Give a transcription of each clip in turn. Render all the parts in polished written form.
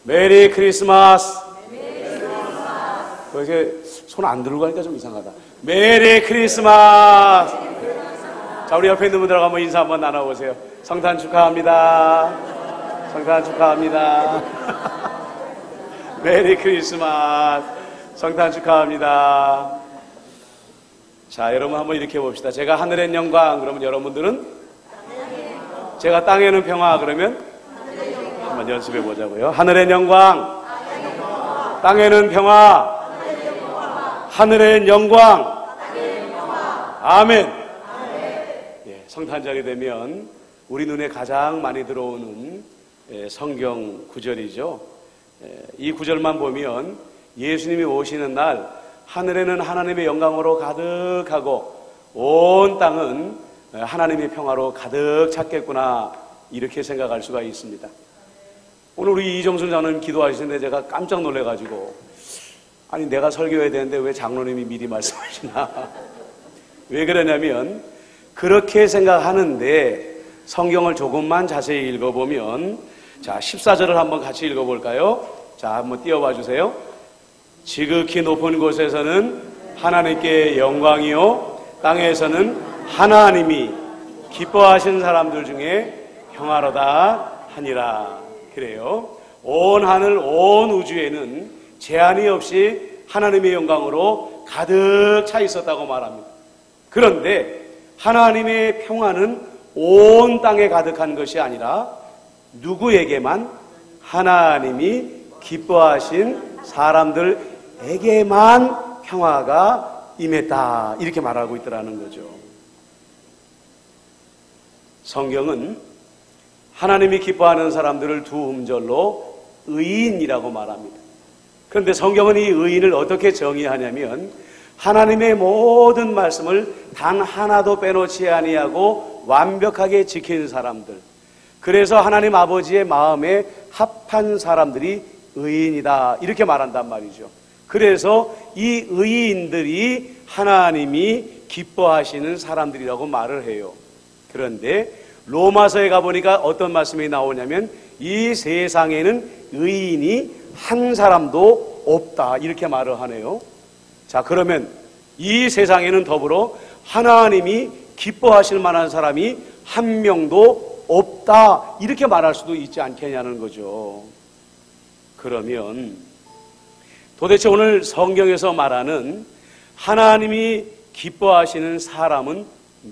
메리 크리스마스. 이렇게 손 안 들고 가니까 좀 이상하다. 메리 크리스마스. 자, 우리 옆에 있는 분들하고 한번 인사 한번 나눠보세요. 성탄 축하합니다. 성탄 축하합니다. 메리 크리스마스. 성탄 축하합니다. 자, 여러분 한번 이렇게 봅시다. 제가 하늘엔 영광 그러면 여러분들은 제가 땅에는 평화 그러면 한번 연습해 보자고요. 하늘엔 영광, 땅에는 평화, 하늘엔 영광, 아멘. 예, 성탄절이 되면 우리 눈에 가장 많이 들어오는 성경 구절이죠. 이 구절만 보면 예수님이 오시는 날 하늘에는 하나님의 영광으로 가득하고 온 땅은 하나님의 평화로 가득 찼겠구나, 이렇게 생각할 수가 있습니다. 오늘 우리 이정순 장로님 기도하시는데 제가 깜짝 놀래가지고, 아니 내가 설교해야 되는데 왜 장로님이 미리 말씀하시나. 왜 그러냐면 그렇게 생각하는데 성경을 조금만 자세히 읽어보면, 자 14절을 한번 같이 읽어볼까요? 자 한번 띄워봐 주세요. 지극히 높은 곳에서는 하나님께 영광이요 땅에서는 하나님이 기뻐하신 사람들 중에 평화로다 하니라. 그래요. 온 하늘 온 우주에는 제한이 없이 하나님의 영광으로 가득 차 있었다고 말합니다. 그런데 하나님의 평화는 온 땅에 가득한 것이 아니라 누구에게만? 하나님이 기뻐하신 사람들에게만 평화가 임했다, 이렇게 말하고 있더라는 거죠. 성경은 하나님이 기뻐하는 사람들을 두 음절로 의인이라고 말합니다. 그런데 성경은 이 의인을 어떻게 정의하냐면 하나님의 모든 말씀을 단 하나도 빼놓지 아니하고 완벽하게 지킨 사람들, 그래서 하나님 아버지의 마음에 합한 사람들이 의인이다, 이렇게 말한단 말이죠. 그래서 이 의인들이 하나님이 기뻐하시는 사람들이라고 말을 해요. 그런데 로마서에 가보니까 어떤 말씀이 나오냐면 이 세상에는 의인이 한 사람도 없다, 이렇게 말을 하네요. 자, 그러면 이 세상에는 더불어 하나님이 기뻐하실 만한 사람이 한 명도 없다, 이렇게 말할 수도 있지 않겠냐는 거죠. 그러면 도대체 오늘 성경에서 말하는 하나님이 기뻐하시는 사람은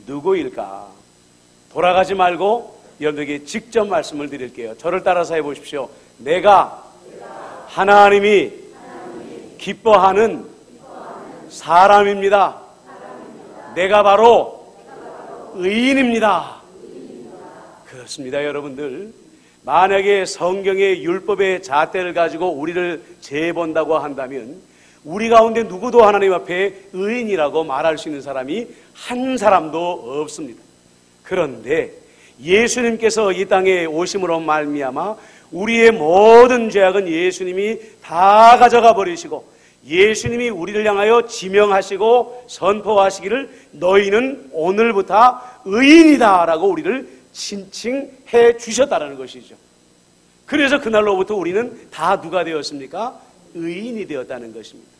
누구일까? 돌아가지 말고 여러분에게 직접 말씀을 드릴게요. 저를 따라서 해보십시오. 내가 하나님이 기뻐하는 사람입니다. 내가 바로 의인입니다. 그렇습니다, 여러분들. 만약에 성경의 율법의 잣대를 가지고 우리를 재본다고 한다면 우리 가운데 누구도 하나님 앞에 의인이라고 말할 수 있는 사람이 한 사람도 없습니다. 그런데 예수님께서 이 땅에 오심으로 말미암아 우리의 모든 죄악은 예수님이 다 가져가 버리시고 예수님이 우리를 향하여 지명하시고 선포하시기를 너희는 오늘부터 의인이다 라고 우리를 칭칭해 주셨다는 것이죠. 그래서 그날로부터 우리는 다 누가 되었습니까? 의인이 되었다는 것입니다.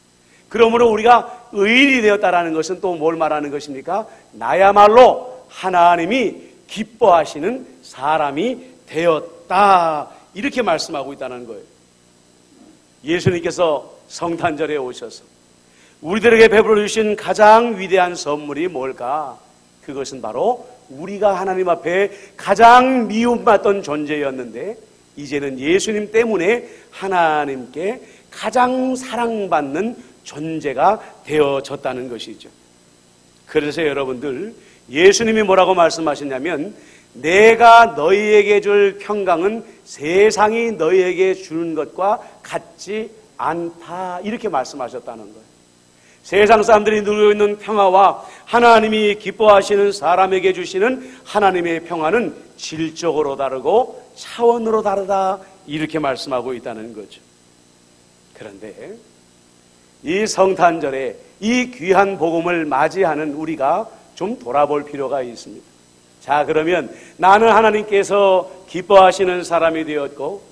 그러므로 우리가 의인이 되었다는 것은 또 뭘 말하는 것입니까? 나야말로 하나님이 기뻐하시는 사람이 되었다, 이렇게 말씀하고 있다는 거예요. 예수님께서 성탄절에 오셔서 우리들에게 베풀어 주신 가장 위대한 선물이 뭘까? 그것은 바로 우리가 하나님 앞에 가장 미움받던 존재였는데 이제는 예수님 때문에 하나님께 가장 사랑받는 존재가 되어졌다는 것이죠. 그래서 여러분들, 예수님이 뭐라고 말씀하셨냐면 내가 너희에게 줄 평강은 세상이 너희에게 주는 것과 같지 않다, 이렇게 말씀하셨다는 거예요. 세상 사람들이 누리고 있는 평화와 하나님이 기뻐하시는 사람에게 주시는 하나님의 평화는 질적으로 다르고 차원으로 다르다, 이렇게 말씀하고 있다는 거죠. 그런데 이 성탄절에 이 귀한 복음을 맞이하는 우리가 좀 돌아볼 필요가 있습니다. 자, 그러면 나는 하나님께서 기뻐하시는 사람이 되었고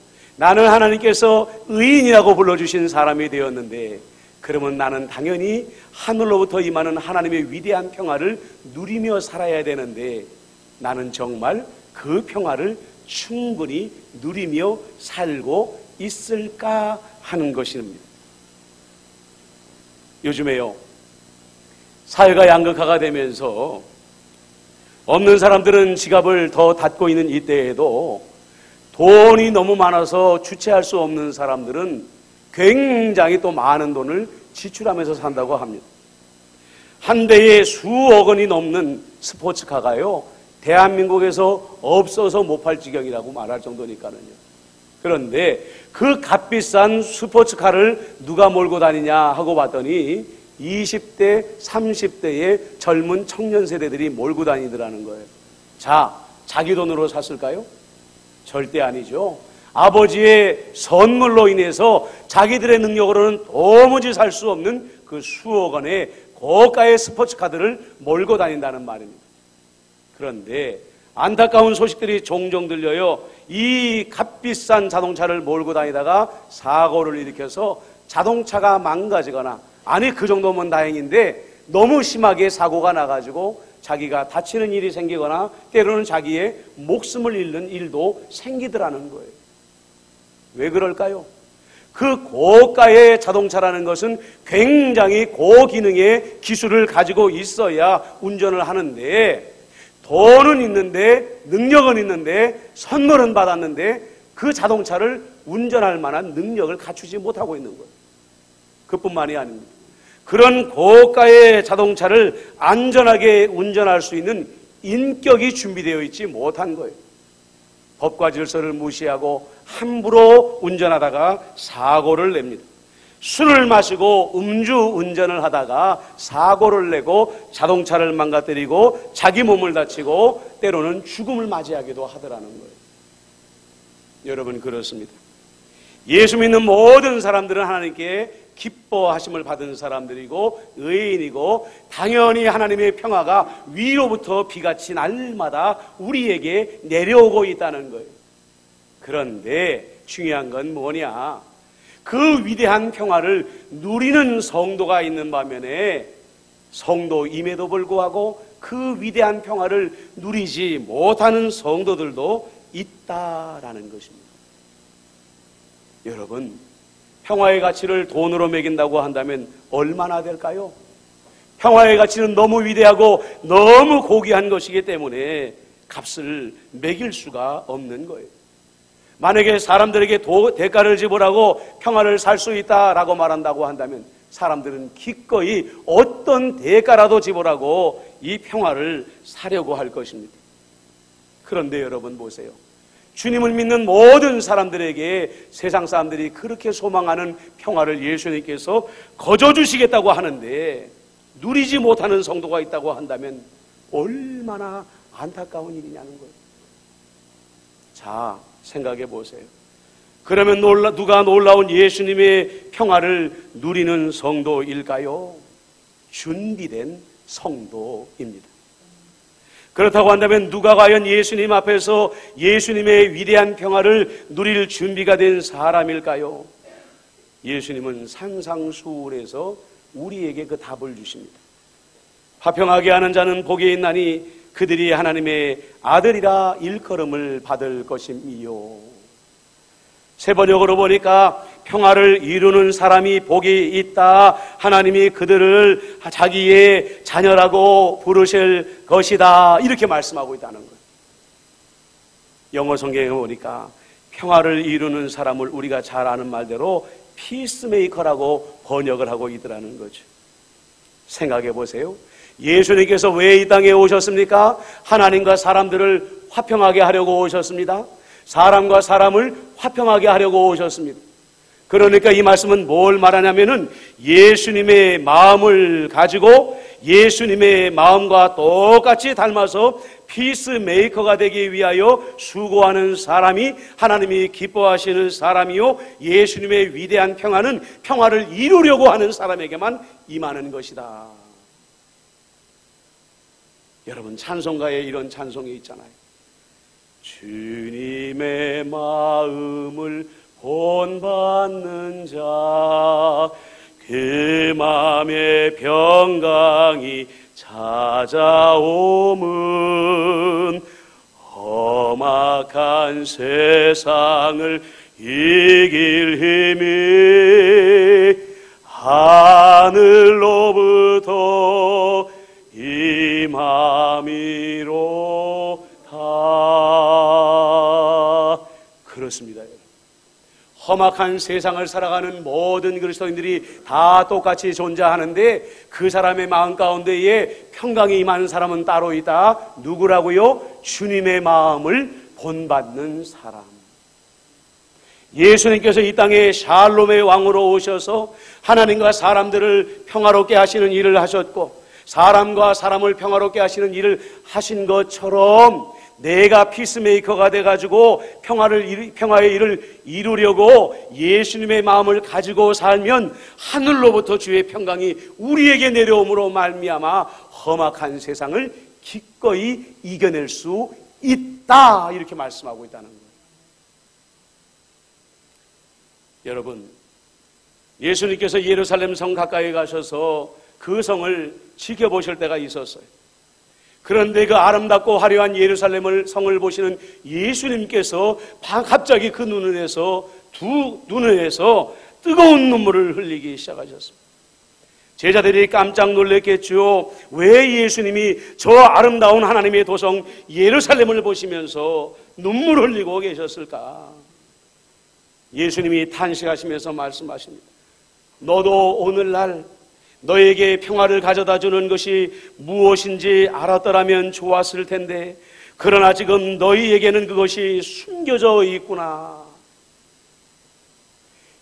나는 하나님께서 의인이라고 불러주신 사람이 되었는데, 그러면 나는 당연히 하늘로부터 임하는 하나님의 위대한 평화를 누리며 살아야 되는데, 나는 정말 그 평화를 충분히 누리며 살고 있을까 하는 것입니다. 요즘에요, 사회가 양극화가 되면서 없는 사람들은 지갑을 더 닫고 있는 이때에도 돈이 너무 많아서 주체할 수 없는 사람들은 굉장히 또 많은 돈을 지출하면서 산다고 합니다. 한 대에 수억 원이 넘는 스포츠카가요, 대한민국에서 없어서 못 팔 지경이라고 말할 정도니까요. 그런데 그 값비싼 스포츠카를 누가 몰고 다니냐 하고 봤더니 20대, 30대의 젊은 청년 세대들이 몰고 다니더라는 거예요. 자, 자기 돈으로 샀을까요? 절대 아니죠. 아버지의 선물로 인해서 자기들의 능력으로는 도무지 살 수 없는 그 수억 원의 고가의 스포츠카들을 몰고 다닌다는 말입니다. 그런데 안타까운 소식들이 종종 들려요. 이 값비싼 자동차를 몰고 다니다가 사고를 일으켜서 자동차가 망가지거나, 아니 그 정도면 다행인데 너무 심하게 사고가 나가지고 자기가 다치는 일이 생기거나 때로는 자기의 목숨을 잃는 일도 생기더라는 거예요. 왜 그럴까요? 그 고가의 자동차라는 것은 굉장히 고기능의 기술을 가지고 있어야 운전을 하는데, 돈은 있는데, 능력은 있는데, 선물은 받았는데 그 자동차를 운전할 만한 능력을 갖추지 못하고 있는 거예요. 그뿐만이 아닙니다. 그런 고가의 자동차를 안전하게 운전할 수 있는 인격이 준비되어 있지 못한 거예요. 법과 질서를 무시하고 함부로 운전하다가 사고를 냅니다. 술을 마시고 음주 운전을 하다가 사고를 내고 자동차를 망가뜨리고 자기 몸을 다치고 때로는 죽음을 맞이하기도 하더라는 거예요. 여러분, 그렇습니다. 예수 믿는 모든 사람들은 하나님께 기뻐하심을 받은 사람들이고 의인이고, 당연히 하나님의 평화가 위로부터 비같이 날마다 우리에게 내려오고 있다는 거예요. 그런데 중요한 건 뭐냐? 그 위대한 평화를 누리는 성도가 있는 반면에 성도임에도 불구하고 그 위대한 평화를 누리지 못하는 성도들도 있다라는 것입니다. 여러분, 평화의 가치를 돈으로 매긴다고 한다면 얼마나 될까요? 평화의 가치는 너무 위대하고 너무 고귀한 것이기 때문에 값을 매길 수가 없는 거예요. 만약에 사람들에게 대가를 지불하고 평화를 살 수 있다라고 말한다고 한다면 사람들은 기꺼이 어떤 대가라도 지불하고 이 평화를 사려고 할 것입니다. 그런데 여러분 보세요. 주님을 믿는 모든 사람들에게 세상 사람들이 그렇게 소망하는 평화를 예수님께서 거저주시겠다고 하는데 누리지 못하는 성도가 있다고 한다면 얼마나 안타까운 일이냐는 거예요. 자, 생각해 보세요. 그러면 누가 놀라운 예수님의 평화를 누리는 성도일까요? 준비된 성도입니다. 그렇다고 한다면 누가 과연 예수님 앞에서 예수님의 위대한 평화를 누릴 준비가 된 사람일까요? 예수님은 산상수훈에서 우리에게 그 답을 주십니다. 화평하게 하는 자는 복이 있나니 그들이 하나님의 아들이라 일컬음을 받을 것임이요. 세번역으로 보니까 평화를 이루는 사람이 복이 있다. 하나님이 그들을 자기의 자녀라고 부르실 것이다. 이렇게 말씀하고 있다는 거예요. 영어 성경에 보니까 평화를 이루는 사람을 우리가 잘 아는 말대로 피스메이커라고 번역을 하고 있더라는 거죠. 생각해 보세요. 예수님께서 왜 이 땅에 오셨습니까? 하나님과 사람들을 화평하게 하려고 오셨습니다. 사람과 사람을 화평하게 하려고 오셨습니다. 그러니까 이 말씀은 뭘 말하냐면은 예수님의 마음을 가지고 예수님의 마음과 똑같이 닮아서 피스메이커가 되기 위하여 수고하는 사람이 하나님이 기뻐하시는 사람이요, 예수님의 위대한 평화는 평화를 이루려고 하는 사람에게만 임하는 것이다. 여러분, 찬송가에 이런 찬송이 있잖아요. 주님의 마음을 본받는 자 그 맘에 평강이 찾아오면 험악한 세상을 이길 힘이 하늘로부터 임함이로다. 그렇습니다. 험악한 세상을 살아가는 모든 그리스도인들이 다 똑같이 존재하는데 그 사람의 마음 가운데에 평강이 임하는 사람은 따로 있다. 누구라고요? 주님의 마음을 본받는 사람. 예수님께서 이 땅에 샬롬의 왕으로 오셔서 하나님과 사람들을 평화롭게 하시는 일을 하셨고 사람과 사람을 평화롭게 하시는 일을 하신 것처럼 내가 피스메이커가 돼가지고 평화의 일을 이루려고 예수님의 마음을 가지고 살면 하늘로부터 주의 평강이 우리에게 내려옴으로 말미암아 험악한 세상을 기꺼이 이겨낼 수 있다. 이렇게 말씀하고 있다는 거예요. 여러분, 예수님께서 예루살렘 성 가까이 가셔서 그 성을 지켜보실 때가 있었어요. 그런데 그 아름답고 화려한 예루살렘 성을 보시는 예수님께서 갑자기 그 두 눈에서 뜨거운 눈물을 흘리기 시작하셨습니다. 제자들이 깜짝 놀랐겠죠. 왜 예수님이 저 아름다운 하나님의 도성 예루살렘을 보시면서 눈물을 흘리고 계셨을까? 예수님이 탄식하시면서 말씀하십니다. 너도 오늘날 너에게 평화를 가져다 주는 것이 무엇인지 알았더라면 좋았을 텐데 그러나 지금 너희에게는 그것이 숨겨져 있구나.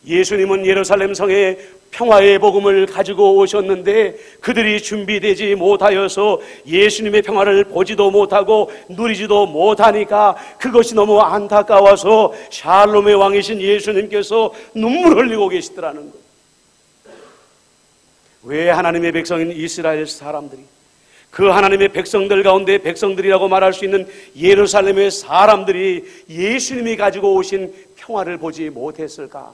예수님은 예루살렘 성에 평화의 복음을 가지고 오셨는데 그들이 준비되지 못하여서 예수님의 평화를 보지도 못하고 누리지도 못하니까 그것이 너무 안타까워서 샬롬의 왕이신 예수님께서 눈물을 흘리고 계시더라는 거예요. 왜 하나님의 백성인 이스라엘 사람들이 그 하나님의 백성들 가운데 백성들이라고 말할 수 있는 예루살렘의 사람들이 예수님이 가지고 오신 평화를 보지 못했을까?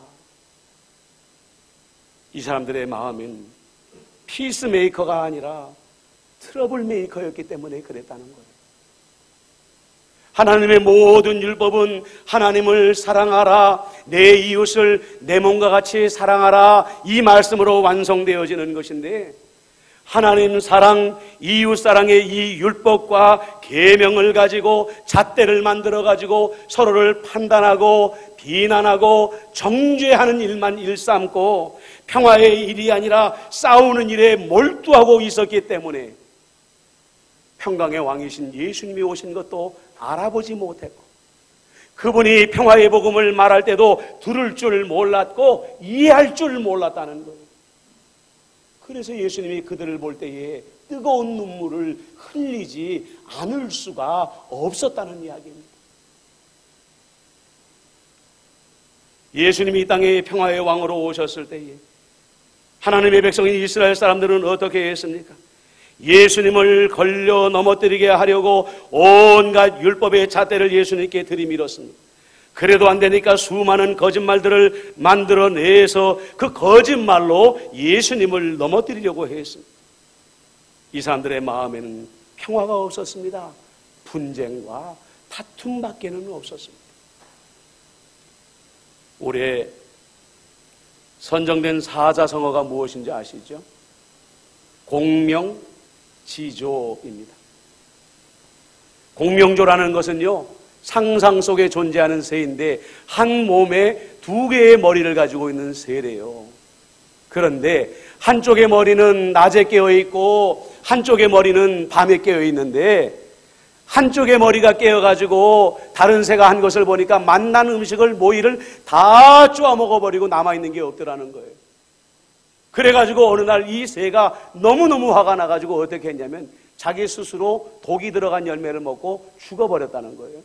이 사람들의 마음은 피스메이커가 아니라 트러블 메이커였기 때문에 그랬다는 거예요. 하나님의 모든 율법은 하나님을 사랑하라, 내 이웃을 내 몸과 같이 사랑하라, 이 말씀으로 완성되어지는 것인데 하나님 사랑, 이웃 사랑의 이 율법과 계명을 가지고 잣대를 만들어 가지고 서로를 판단하고 비난하고 정죄하는 일만 일삼고 평화의 일이 아니라 싸우는 일에 몰두하고 있었기 때문에 평강의 왕이신 예수님이 오신 것도 알아보지 못했고 그분이 평화의 복음을 말할 때도 들을 줄 몰랐고 이해할 줄 몰랐다는 거예요. 그래서 예수님이 그들을 볼 때에 뜨거운 눈물을 흘리지 않을 수가 없었다는 이야기입니다. 예수님이 이 땅에 평화의 왕으로 오셨을 때에 하나님의 백성인 이스라엘 사람들은 어떻게 했습니까? 예수님을 걸려 넘어뜨리게 하려고 온갖 율법의 잣대를 예수님께 들이밀었습니다. 그래도 안 되니까 수많은 거짓말들을 만들어내서 그 거짓말로 예수님을 넘어뜨리려고 했습니다. 이 사람들의 마음에는 평화가 없었습니다. 분쟁과 다툼밖에는 없었습니다. 올해 선정된 사자성어가 무엇인지 아시죠? 공명지조입니다. 공명조라는 것은요, 상상 속에 존재하는 새인데 한 몸에 두 개의 머리를 가지고 있는 새래요. 그런데 한쪽의 머리는 낮에 깨어 있고 한쪽의 머리는 밤에 깨어 있는데 한쪽의 머리가 깨어가지고 다른 새가 한 것을 보니까 맛난 음식을 모이를 다 쪼아 먹어버리고 남아있는 게 없더라는 거예요. 그래가지고 어느 날 이 새가 너무너무 화가 나가지고 어떻게 했냐면 자기 스스로 독이 들어간 열매를 먹고 죽어버렸다는 거예요.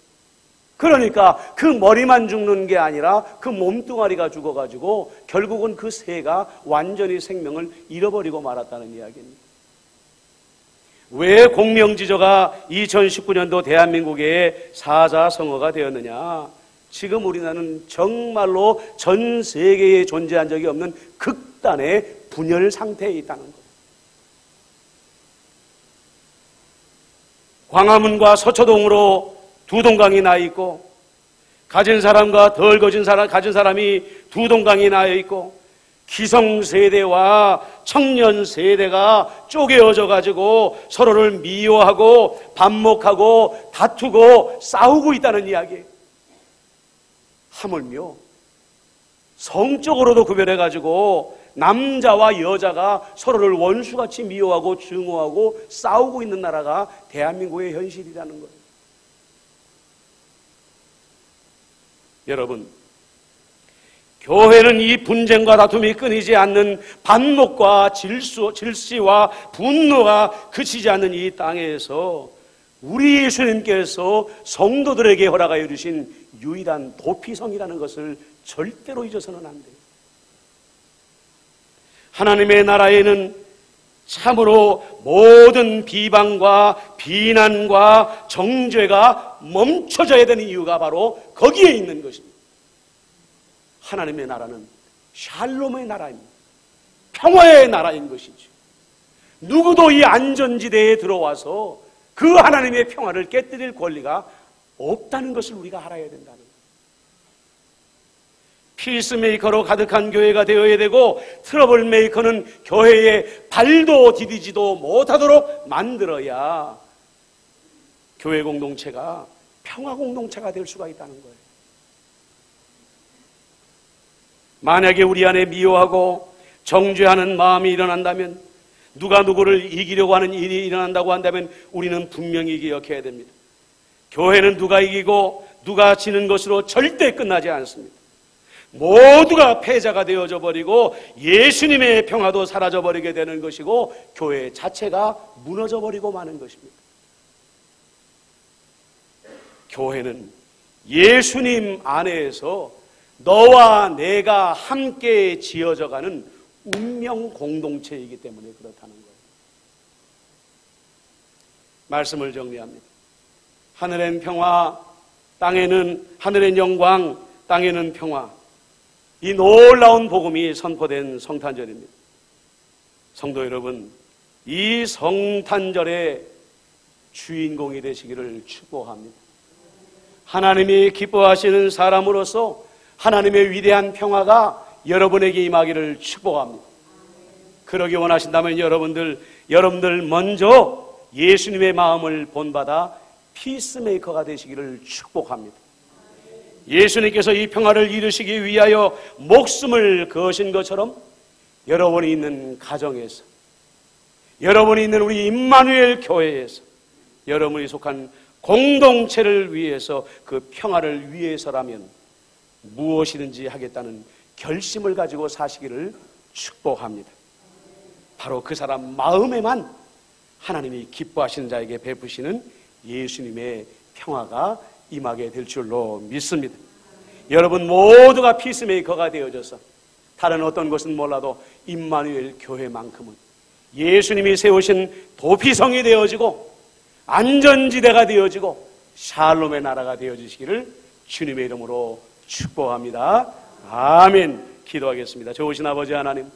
그러니까 그 머리만 죽는 게 아니라 그 몸뚱아리가 죽어가지고 결국은 그 새가 완전히 생명을 잃어버리고 말았다는 이야기입니다. 왜 공명지조가 2019년도 대한민국의 사자성어가 되었느냐? 지금 우리나라는 정말로 전 세계에 존재한 적이 없는 극단의 분열 상태에 있다는 것. 광화문과 서초동으로 두 동강이 나 있고, 가진 사람과 덜 가진 사람이 두 동강이 나 있고, 기성세대와 청년세대가 쪼개어져 가지고 서로를 미워하고 반목하고 다투고 싸우고 있다는 이야기예요. 하물며 성적으로도 구별해 가지고 남자와 여자가 서로를 원수같이 미워하고 증오하고 싸우고 있는 나라가 대한민국의 현실이라는 거예요. 여러분, 교회는 이 분쟁과 다툼이 끊이지 않는 반목과 질시와 분노가 그치지 않는 이 땅에서 우리 예수님께서 성도들에게 허락하여 주신 유일한 도피성이라는 것을 절대로 잊어서는 안 돼요. 하나님의 나라에는 참으로 모든 비방과 비난과 정죄가 멈춰져야 되는 이유가 바로 거기에 있는 것입니다. 하나님의 나라는 샬롬의 나라입니다. 평화의 나라인 것이죠. 누구도 이 안전지대에 들어와서 그 하나님의 평화를 깨뜨릴 권리가 없다는 것을 우리가 알아야 된다는 거예요. 피스메이커로 가득한 교회가 되어야 되고, 트러블 메이커는 교회에 발도 디디지도 못하도록 만들어야 교회 공동체가 평화 공동체가 될 수가 있다는 거예요. 만약에 우리 안에 미워하고 정죄하는 마음이 일어난다면, 누가 누구를 이기려고 하는 일이 일어난다고 한다면 우리는 분명히 기억해야 됩니다. 교회는 누가 이기고 누가 지는 것으로 절대 끝나지 않습니다. 모두가 패자가 되어져 버리고 예수님의 평화도 사라져 버리게 되는 것이고, 교회 자체가 무너져 버리고 마는 것입니다. 교회는 예수님 안에서 너와 내가 함께 지어져가는 운명 공동체이기 때문에 그렇다는 거예요. 말씀을 정리합니다. 하늘엔 평화, 땅에는 하늘엔 영광, 땅에는 평화. 이 놀라운 복음이 선포된 성탄절입니다. 성도 여러분, 이 성탄절의 주인공이 되시기를 축복합니다. 하나님이 기뻐하시는 사람으로서 하나님의 위대한 평화가 여러분에게 임하기를 축복합니다. 그러기 원하신다면 여러분들 먼저 예수님의 마음을 본받아 피스메이커가 되시기를 축복합니다. 예수님께서 이 평화를 이루시기 위하여 목숨을 거신 것처럼 여러분이 있는 가정에서, 여러분이 있는 우리 임마누엘 교회에서, 여러분이 속한 공동체를 위해서, 그 평화를 위해서라면 무엇이든지 하겠다는 결심을 가지고 사시기를 축복합니다. 바로 그 사람 마음에만 하나님이 기뻐하시는 자에게 베푸시는 예수님의 평화가 임하게 될 줄로 믿습니다. 여러분 모두가 피스메이커가 되어져서 다른 어떤 것은 몰라도 임마누엘 교회만큼은 예수님이 세우신 도피성이 되어지고 안전지대가 되어지고 샬롬의 나라가 되어지시기를 주님의 이름으로 축복합니다. 아멘. 기도하겠습니다. 좋으신 아버지 하나님,